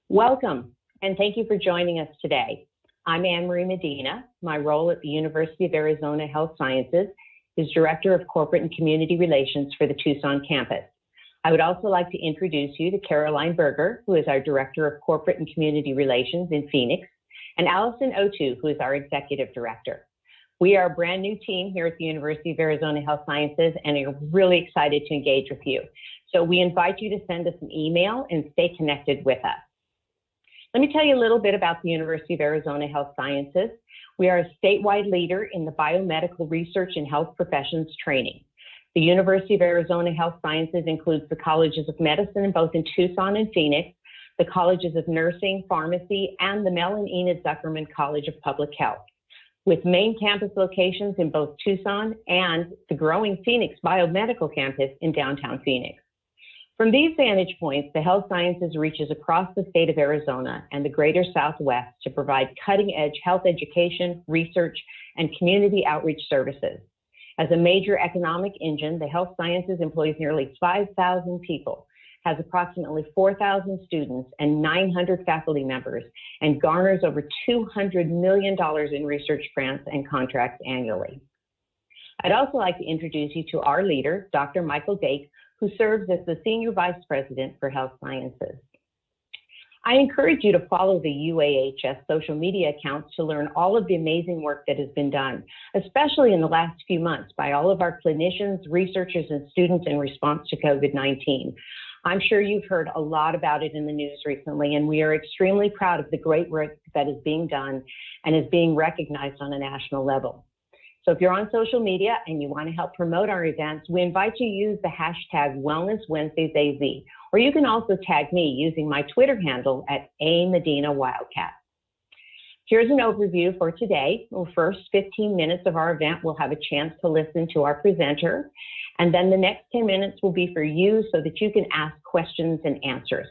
Welcome, and thank you for joining us today. I'm Anne-Marie Medina. My role at the University of Arizona Health Sciences is Director of Corporate and Community Relations for the Tucson campus. I would also like to introduce you to Caroline Berger, who is our Director of Corporate and Community Relations in Phoenix, and Allison Otu, who is our Executive Director. We are a brand new team here at the University of Arizona Health Sciences and are really excited to engage with you. So we invite you to send us an email and stay connected with us. Let me tell you a little bit about the University of Arizona Health Sciences. We are a statewide leader in the biomedical research and health professions training. The University of Arizona Health Sciences includes the colleges of medicine in both in Tucson and Phoenix, the colleges of nursing, pharmacy, and the Mel and Enid Zuckerman College of Public Health, with main campus locations in both Tucson and the growing Phoenix Biomedical Campus in downtown Phoenix. From these vantage points, the health sciences reaches across the state of Arizona and the greater Southwest to provide cutting-edge health education, research, and community outreach services. As a major economic engine, the health sciences employs nearly 5,000 people, has approximately 4,000 students and 900 faculty members, and garners over $200 million in research grants and contracts annually. I'd also like to introduce you to our leader, Dr. Michael Dake, who serves as the Senior Vice President for Health Sciences. I encourage you to follow the UAHS social media accounts to learn all of the amazing work that has been done, especially in the last few months by all of our clinicians, researchers, and students in response to COVID-19. I'm sure you've heard a lot about it in the news recently, and we are extremely proud of the great work that is being done and is being recognized on a national level. So if you're on social media and you want to help promote our events, we invite you to use the hashtag WellnessWednesdaysAZ, or you can also tag me using my Twitter handle at @AMedinaWildcat. Here's an overview for today. The first 15 minutes of our event, we'll have a chance to listen to our presenter, and then the next 10 minutes will be for you so that you can ask questions and answers.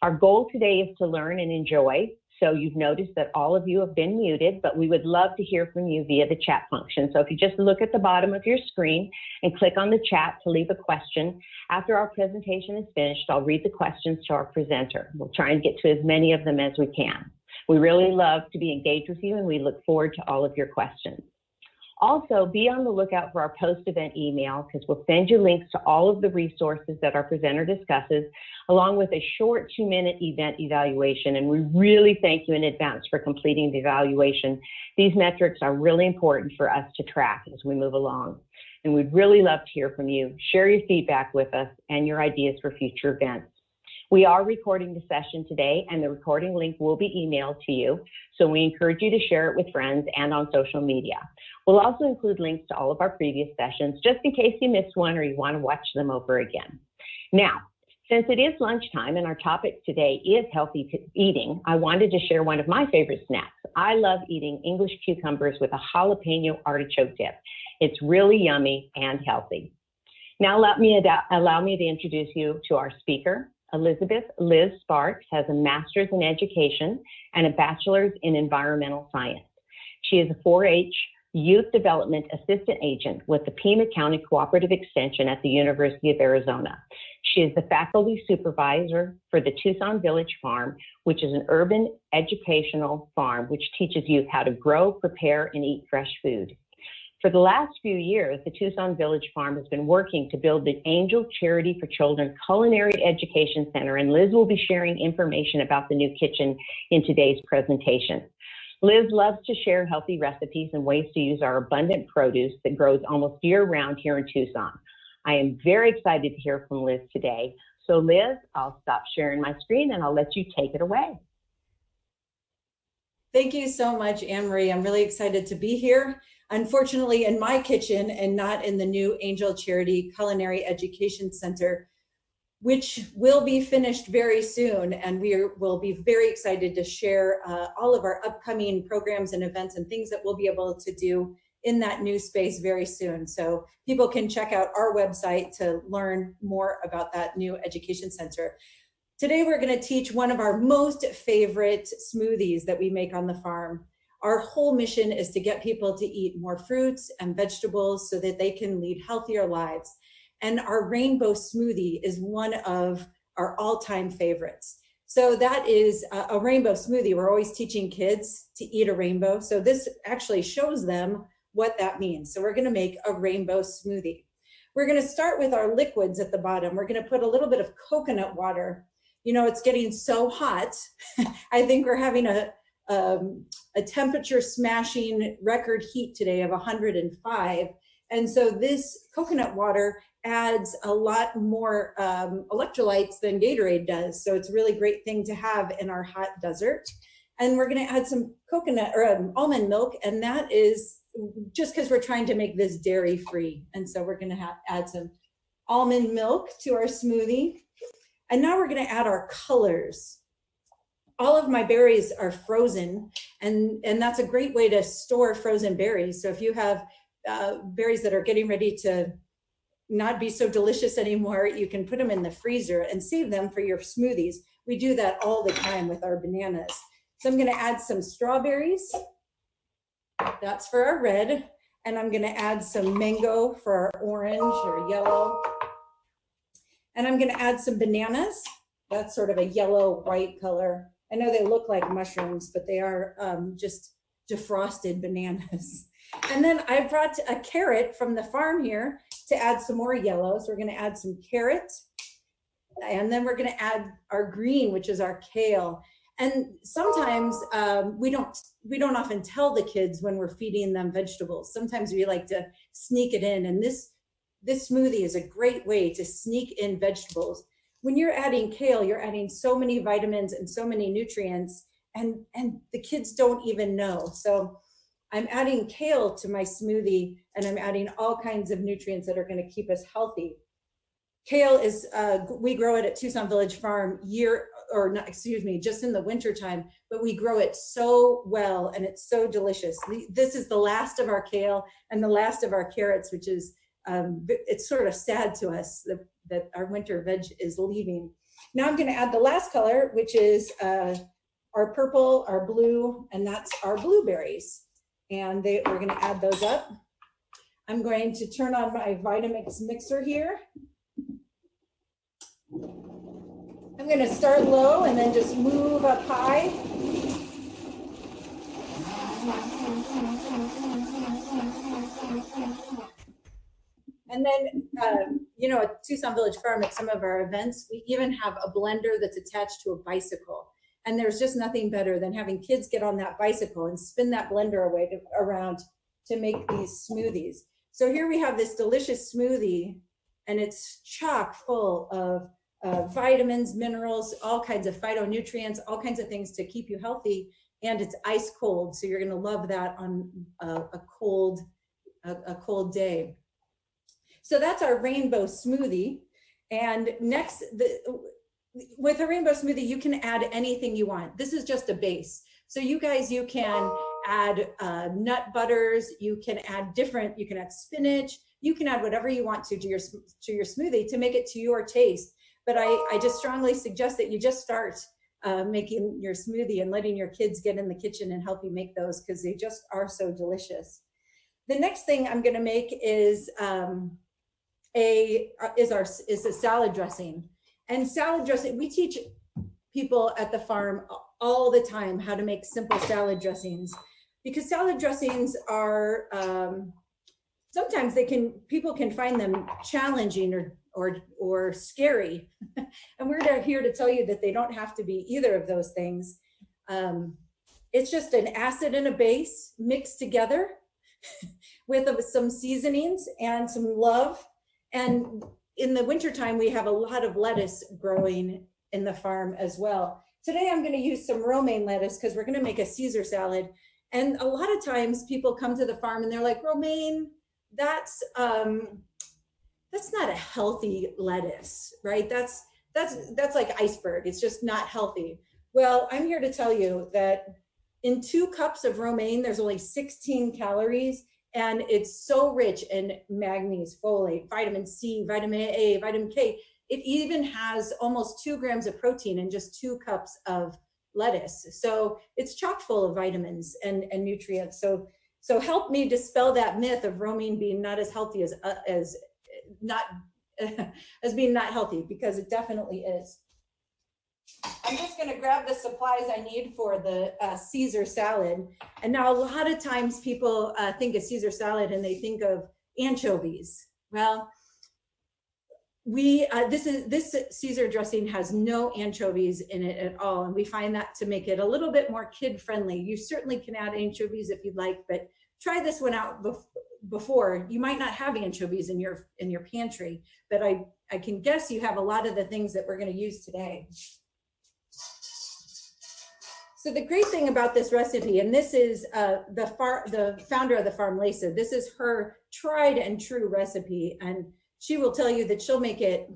Our goal today is to learn and enjoy. So you've noticed that all of you have been muted, but we would love to hear from you via the chat function. So if you just look at the bottom of your screen and click on the chat to leave a question, after our presentation is finished, I'll read the questions to our presenter. We'll try and get to as many of them as we can. We really love to be engaged with you, and we look forward to all of your questions. Also, be on the lookout for our post-event email, because we'll send you links to all of the resources that our presenter discusses, along with a short 2-minute event evaluation. And we really thank you in advance for completing the evaluation. These metrics are really important for us to track as we move along. And we'd really love to hear from you. Share your feedback with us and your ideas for future events. We are recording the session today, and the recording link will be emailed to you. So we encourage you to share it with friends and on social media. We'll also include links to all of our previous sessions, just in case you missed one or you want to watch them over again. Now, since it is lunchtime and our topic today is healthy eating, I wanted to share one of my favorite snacks. I love eating English cucumbers with a jalapeno artichoke dip. It's really yummy and healthy. Now allow me to introduce you to our speaker. Elizabeth Liz Sparks has a master's in education and a bachelor's in environmental science. She is a 4-H Youth Development Assistant Agent with the Pima County Cooperative Extension at the University of Arizona. She is the faculty supervisor for the Tucson Village Farm, which is an urban educational farm which teaches youth how to grow, prepare, and eat fresh food. For the last few years, the Tucson Village Farm has been working to build the Angel Charity for Children Culinary Education Center, and Liz will be sharing information about the new kitchen in today's presentation. Liz loves to share healthy recipes and ways to use our abundant produce that grows almost year-round here in Tucson. I am very excited to hear from Liz today. So Liz, I'll stop sharing my screen and I'll let you take it away. Thank you so much, Anne-Marie. I'm really excited to be here. Unfortunately, in my kitchen and not in the new Angel Charity Culinary Education Center, which will be finished very soon. And will be very excited to share all of our upcoming programs and events and things that we'll be able to do in that new space very soon. So people can check out our website to learn more about that new education center. Today, we're going to teach one of our most favorite smoothies that we make on the farm. Our whole mission is to get people to eat more fruits and vegetables so that they can lead healthier lives. And our Rainbow Smoothie is one of our all-time favorites. So that is a rainbow smoothie. We're always teaching kids to eat a rainbow. So this actually shows them what that means. So we're going to make a rainbow smoothie. We're going to start with our liquids at the bottom. We're going to put a little bit of coconut water. You know, it's getting so hot. I think we're having a temperature smashing record heat today of 105. And so this coconut water adds a lot more electrolytes than Gatorade does. So it's a really great thing to have in our hot desert. And we're going to add some coconut or almond milk. And that is just because we're trying to make this dairy free. And so we're going to add some almond milk to our smoothie. And now we're going to add our colors. All of my berries are frozen, and that's a great way to store frozen berries. So if you have berries that are getting ready to not be so delicious anymore, you can put them in the freezer and save them for your smoothies. We do that all the time with our bananas. So I'm going to add some strawberries. That's for our red. And I'm going to add some mango for our orange or yellow. And I'm going to add some bananas. That's sort of a yellow-white color. I know they look like mushrooms, but they are just defrosted bananas. And then I brought a carrot from the farm here to add some more yellow. So we're going to add some carrot. And then we're going to add our green, which is our kale. And sometimes we don't often tell the kids when we're feeding them vegetables. Sometimes we like to sneak it in. And this smoothie is a great way to sneak in vegetables. When you're adding kale, you're adding so many vitamins and so many nutrients, and the kids don't even know. So I'm adding kale to my smoothie, and I'm adding all kinds of nutrients that are going to keep us healthy. Kale is, we grow it at Tucson Village Farm just in the winter time, but we grow it so well, and it's so delicious. This is the last of our kale and the last of our carrots, which is, it's sort of sad to us that our winter veg is leaving. Now I'm going to add the last color, which is our purple, our blue, and that's our blueberries. And we're going to add those up. I'm going to turn on my Vitamix mixer here. I'm going to start low and then just move up high. And then, at Tucson Village Farm, at some of our events, we even have a blender that's attached to a bicycle. And there's just nothing better than having kids get on that bicycle and spin that blender around to make these smoothies. So here we have this delicious smoothie, and it's chock full of vitamins, minerals, all kinds of phytonutrients, all kinds of things to keep you healthy. And it's ice cold, so you're going to love that on a cold day. So that's our rainbow smoothie. And next, with a rainbow smoothie, you can add anything you want. This is just a base. So you can add nut butters, you can add spinach, you can add whatever you want to your smoothie to make it to your taste. But I just strongly suggest that you just start making your smoothie and letting your kids get in the kitchen and help you make those, because they just are so delicious. The next thing I'm going to make is a salad dressing. And salad dressing, we teach people at the farm all the time how to make simple salad dressings, because salad dressings are sometimes people can find them challenging or scary. And we're here to tell you that they don't have to be either of those things. It's just an acid and a base mixed together with some seasonings and some love. And in the wintertime, we have a lot of lettuce growing in the farm as well. Today, I'm going to use some romaine lettuce because we're going to make a Caesar salad. And a lot of times people come to the farm and they're like, romaine, that's not a healthy lettuce, right? That's like iceberg. It's just not healthy. Well, I'm here to tell you that in 2 cups of romaine, there's only 16 calories, and it's so rich in manganese, folate, vitamin C, vitamin A, vitamin K. It even has almost 2 grams of protein in just 2 cups of lettuce. So it's chock full of vitamins and nutrients. So help me dispel that myth of romaine being not as healthy as being not healthy, because it definitely is. I'm just gonna grab the supplies I need for the Caesar salad. And now a lot of times people think of Caesar salad and they think of anchovies. Well, this Caesar dressing has no anchovies in it at all, and we find that to make it a little bit more kid friendly. You certainly can add anchovies if you'd like, but try this one out before. You might not have anchovies in your pantry, but I can guess you have a lot of the things that we're going to use today. So the great thing about this recipe, and this is the founder of the farm, Lisa, this is her tried and true recipe, and she will tell you that she'll make it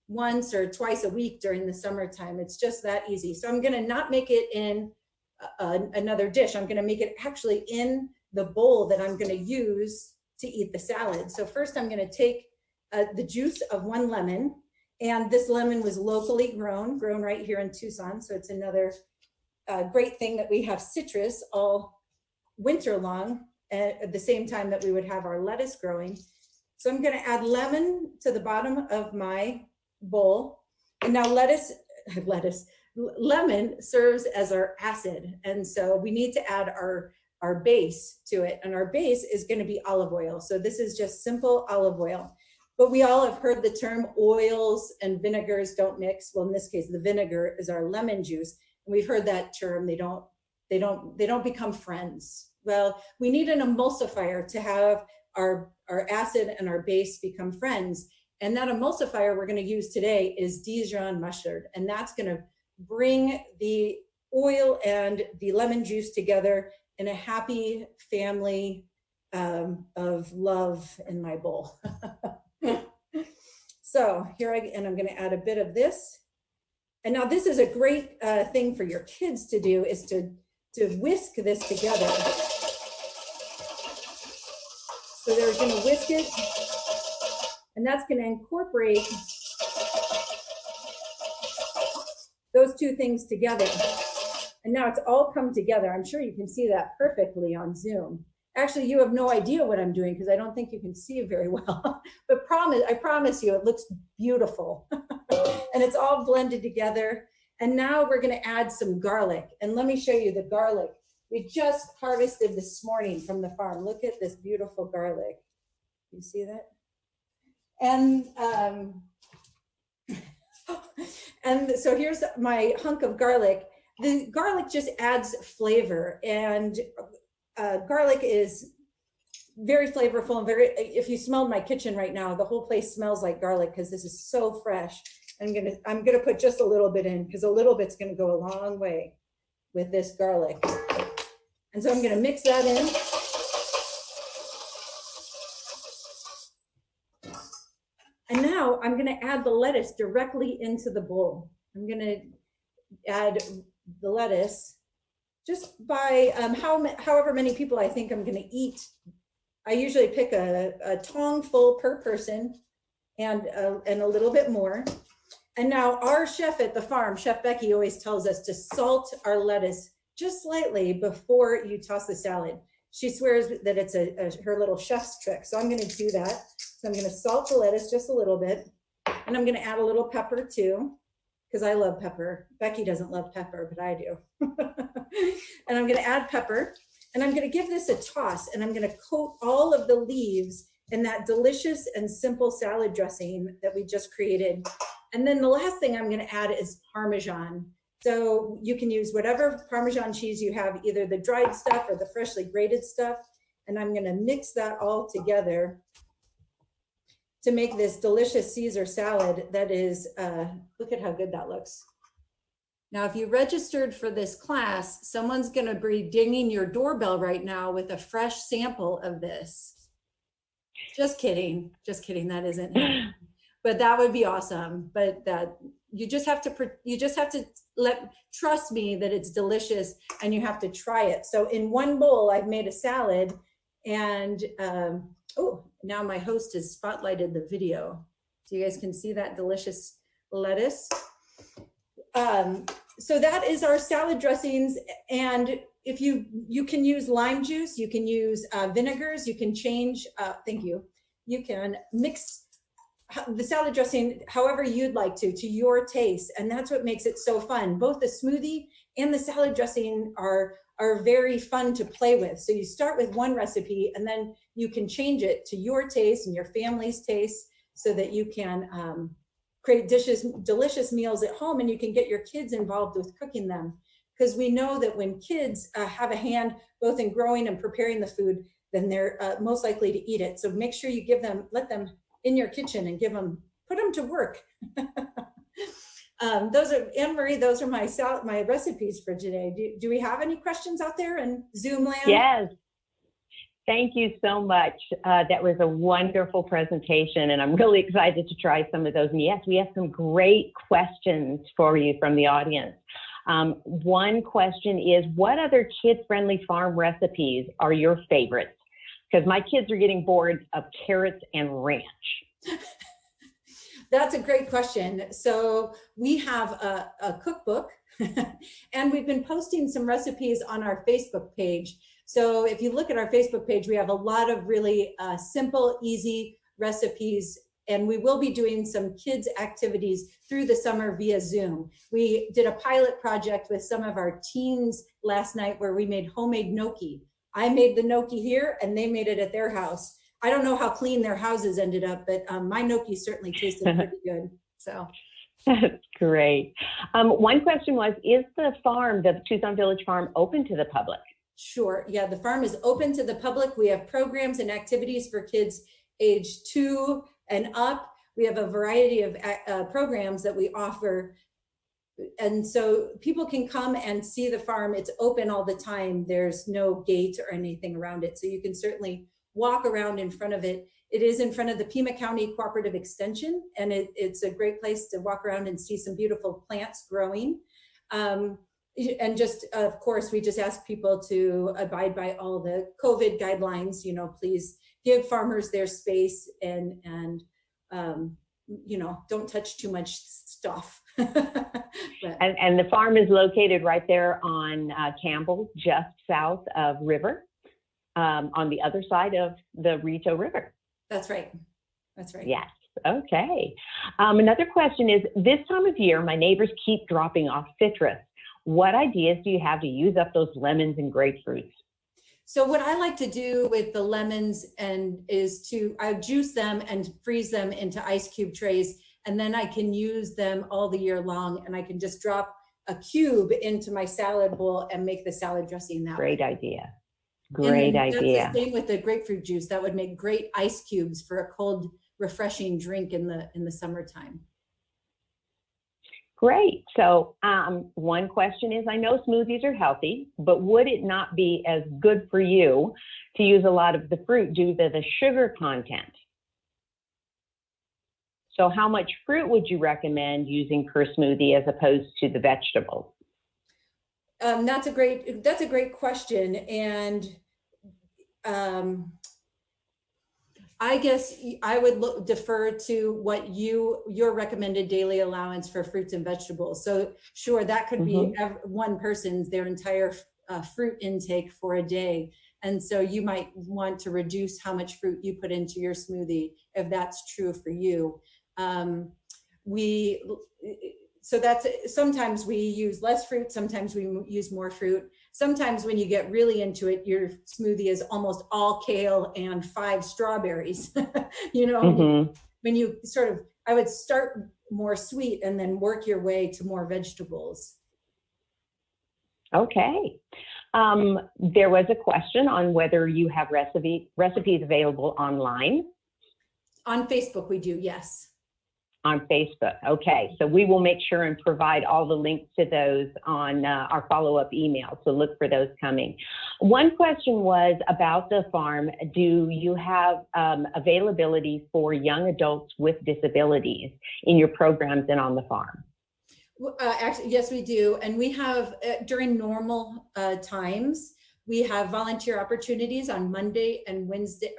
once or twice a week during the summertime. It's just that easy. So I'm gonna not make it in another dish. I'm gonna make it actually in the bowl that I'm gonna use to eat the salad. So first I'm gonna take the juice of 1 lemon, and this lemon was locally grown right here in Tucson. So it's another great thing that we have citrus all winter long at the same time that we would have our lettuce growing. So I'm going to add lemon to the bottom of my bowl. And now lemon serves as our acid. And so we need to add our base to it. And our base is going to be olive oil. So this is just simple olive oil. But we all have heard the term oils and vinegars don't mix. Well, in this case, the vinegar is our lemon juice. And we've heard that term, they don't become friends. Well, we need an emulsifier to have our acid and our base become friends. And that emulsifier we're going to use today is Dijon mustard. And that's going to bring the oil and the lemon juice together in a happy family of love in my bowl. So here I'm going to add a bit of this. And now this is a great thing for your kids to do, is to whisk this together. So they're going to whisk it, and that's going to incorporate those two things together. And now it's all come together. I'm sure you can see that perfectly on Zoom. Actually, you have no idea what I'm doing because I don't think you can see it very well. But I promise you, it looks beautiful. And it's all blended together. And now we're going to add some garlic. And let me show you the garlic we just harvested this morning from the farm. Look at this beautiful garlic. You see that? And and so here's my hunk of garlic. The garlic just adds flavor, and garlic is very flavorful and very, if you smelled my kitchen right now, the whole place smells like garlic because this is so fresh. I'm gonna put just a little bit in because a little bit's gonna go a long way with this garlic. And so I'm gonna mix that in. And now I'm gonna add the lettuce directly into the bowl. I'm gonna add the lettuce just by however many people I think I'm gonna eat. I usually pick a tong full per person and a little bit more. And now our chef at the farm, Chef Becky, always tells us to salt our lettuce just slightly before you toss the salad. She swears that it's her little chef's trick. So I'm gonna do that. So I'm gonna salt the lettuce just a little bit, and I'm gonna add a little pepper too, because I love pepper. Becky doesn't love pepper, but I do. And I'm gonna add pepper, and I'm gonna give this a toss, and I'm gonna coat all of the leaves in that delicious and simple salad dressing that we just created. And then the last thing I'm gonna add is Parmesan. So you can use whatever Parmesan cheese you have, either the dried stuff or the freshly grated stuff. And I'm gonna mix that all together to make this delicious Caesar salad that is, look at how good that looks. Now, if you registered for this class, someone's gonna be dinging your doorbell right now with a fresh sample of this. Just kidding, that isn't happening. But that would be awesome. But that you just have to trust me that it's delicious, and you have to try it. So in one bowl, I've made a salad, and oh, now my host has spotlighted the video, so you guys can see that delicious lettuce. So that is our salad dressings, and if you can use lime juice, you can use vinegars, you can change. Thank you. You can mix the salad dressing however you'd like to your taste, and that's what makes it so fun. Both the smoothie and the salad dressing are very fun to play with. So you start with one recipe and then you can change it to your taste and your family's taste so that you can create delicious meals at home, and you can get your kids involved with cooking them. Because we know that when kids have a hand both in growing and preparing the food, then they're most likely to eat it. So make sure you let them in your kitchen and put them to work. Those are, Anne-Marie, those are my recipes for today. Do we have any questions out there in Zoom land? Yes. Thank you so much. That was a wonderful presentation, and I'm really excited to try some of those. And yes, we have some great questions for you from the audience. One question is, what other kid-friendly farm recipes are your favorites? Because my kids are getting bored of carrots and ranch. That's a great question. So we have a cookbook and we've been posting some recipes on our Facebook page. So if you look at our Facebook page, we have a lot of really simple, easy recipes, and we will be doing some kids activities through the summer via Zoom. We did a pilot project with some of our teens last night where we made homemade gnocchi. I made the gnocchi here and they made it at their house. I don't know how clean their houses ended up, but my gnocchi certainly tasted pretty good. So that's great. One question was, is the farm, the Tucson Village Farm, open to the public? Sure. Yeah, the farm is open to the public. We have programs and activities for kids age 2 and up. We have a variety of programs that we offer. And so people can come and see the farm. It's open all the time. There's no gate or anything around it. So you can certainly walk around in front of it. It is in front of the Pima County Cooperative Extension, and it's a great place to walk around and see some beautiful plants growing. And just, of course, we just ask people to abide by all the COVID guidelines. You know, please give farmers their space and you know, don't touch too much stuff. And the farm is located right there on Campbell, just south of River, on the other side of the Rito River. That's right. That's right. Yes. Okay. Another question is, this time of year, my neighbors keep dropping off citrus. What ideas do you have to use up those lemons and grapefruits? So what I like to do with the lemons is I juice them and freeze them into ice cube trays, and then I can use them all the year long, and I can just drop a cube into my salad bowl and make the salad dressing that way. Great idea. Great idea. That's the same with the grapefruit juice. That would make great ice cubes for a cold, refreshing drink in the summertime. Great. So one question is, I know smoothies are healthy, but would it not be as good for you to use a lot of the fruit due to the sugar content? So how much fruit would you recommend using per smoothie as opposed to the vegetables? That's a great question. And I guess I would defer to what your recommended daily allowance for fruits and vegetables. So sure, that could be one person's, their entire fruit intake for a day. And so you might want to reduce how much fruit you put into your smoothie if that's true for you. So that's, sometimes we use less fruit, sometimes we use more fruit. Sometimes when you get really into it, your smoothie is almost all kale and 5 strawberries. You know, when you I would start more sweet and then work your way to more vegetables. Okay. There was a question on whether you have recipes available online. On Facebook, we do, yes. On Facebook. Okay, so we will make sure and provide all the links to those on our follow-up email, so look for those coming. One question was about the farm. Do you have availability for young adults with disabilities in your programs and on the farm? Actually, yes, we do. And we have, during normal times, we have volunteer opportunities on Monday and Wednesday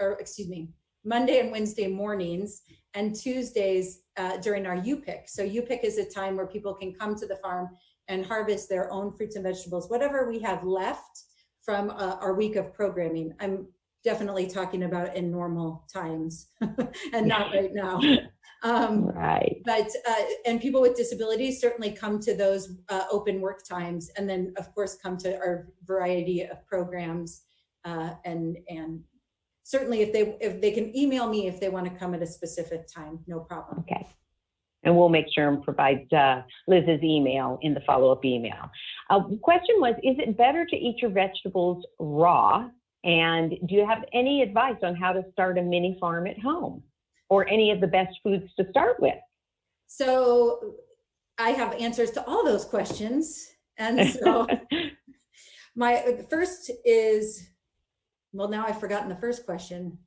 mornings, and Tuesdays during our U-Pick. So U-Pick is a time where people can come to the farm and harvest their own fruits and vegetables, whatever we have left from our week of programming. I'm definitely talking about in normal times and not right now. Right. But and people with disabilities certainly come to those open work times, and then of course come to our variety of programs. And certainly if they can email me if they want to come at a specific time, no problem. Okay. And we'll make sure and provide Liz's email in the follow-up email. Question was, is it better to eat your vegetables raw? And do you have any advice on how to start a mini farm at home, or any of the best foods to start with? So I have answers to all those questions. And so my first is, well, now I've forgotten the first question.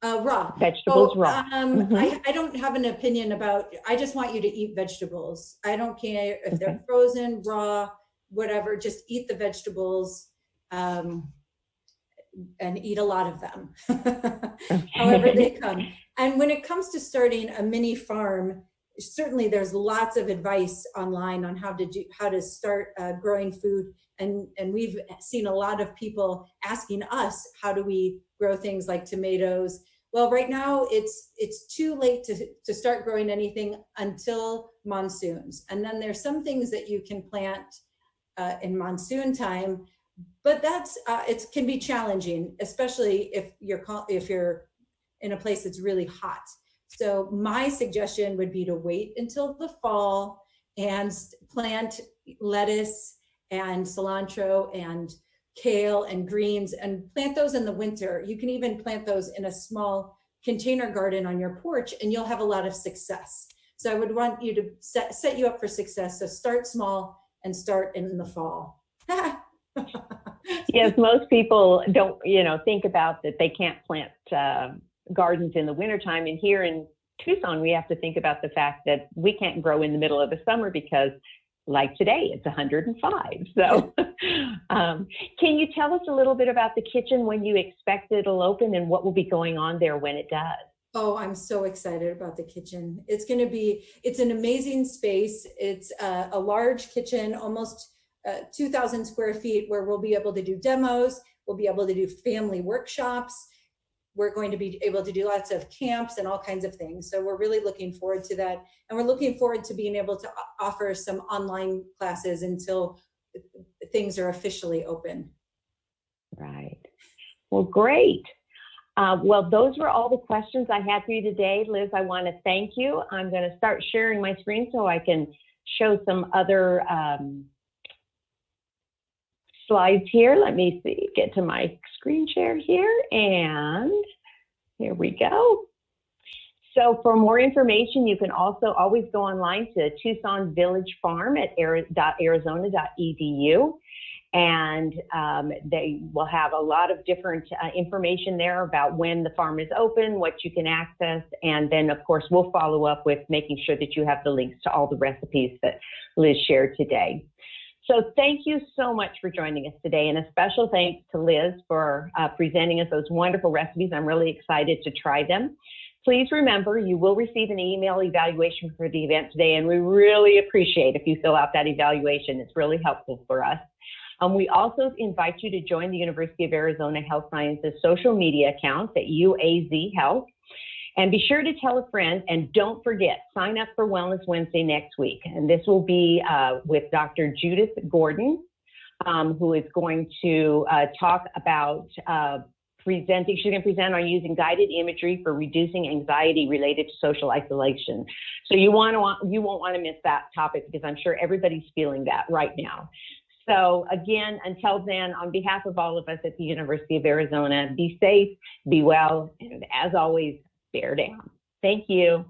Raw. Vegetables raw. I don't have an opinion about, I just want you to eat vegetables. I don't care if they're frozen, raw, whatever, just eat the vegetables and eat a lot of them, however they come. And when it comes to starting a mini farm, certainly there's lots of advice online on how to start growing food. And we've seen a lot of people asking us, how do we grow things like tomatoes? Well, right now it's too late to start growing anything until monsoons. And then there's some things that you can plant in monsoon time, but that's it can be challenging, especially if you're in a place that's really hot. So my suggestion would be to wait until the fall and plant lettuce and cilantro and kale and greens, and plant those in the winter. You can even plant those in a small container garden on your porch, and you'll have a lot of success. So I would want you to set you up for success. So start small and start in the fall. Yes, most people don't, think about that they can't plant gardens in the wintertime. And here in Tucson, we have to think about the fact that we can't grow in the middle of the summer because, like today, it's 105. So can you tell us a little bit about the kitchen, when you expect it'll open, and what will be going on there when it does? Oh, I'm so excited about the kitchen. It's an amazing space. It's a large kitchen, almost 2,000 square feet, where we'll be able to do demos. We'll be able to do family workshops. We're going to be able to do lots of camps and all kinds of things. So we're really looking forward to that. And we're looking forward to being able to offer some online classes until things are officially open. Right. Well, great. Well, those were all the questions I had for you today. Liz, I want to thank you. I'm going to start sharing my screen so I can show some other slides here. Let me see, get to my screen share here, and here we go. So for more information, you can also always go online to Tucson Village Farm at arizona.edu, and they will have a lot of different information there about when the farm is open, what you can access, and then of course we'll follow up with making sure that you have the links to all the recipes that Liz shared today. So thank you so much for joining us today, and a special thanks to Liz for presenting us those wonderful recipes. I'm really excited to try them. Please remember, you will receive an email evaluation for the event today, and we really appreciate if you fill out that evaluation. It's really helpful for us. We also invite you to join the University of Arizona Health Sciences social media accounts at UAZ Health. And be sure to tell a friend, and don't forget, sign up for Wellness Wednesday next week. And this will be with Dr. Judith Gordon, who is going to talk about presenting. She's going to present on using guided imagery for reducing anxiety related to social isolation. So you won't want to miss that topic, because I'm sure everybody's feeling that right now. So again, until then, on behalf of all of us at the University of Arizona, be safe, be well, and as always, bear down. Thank you.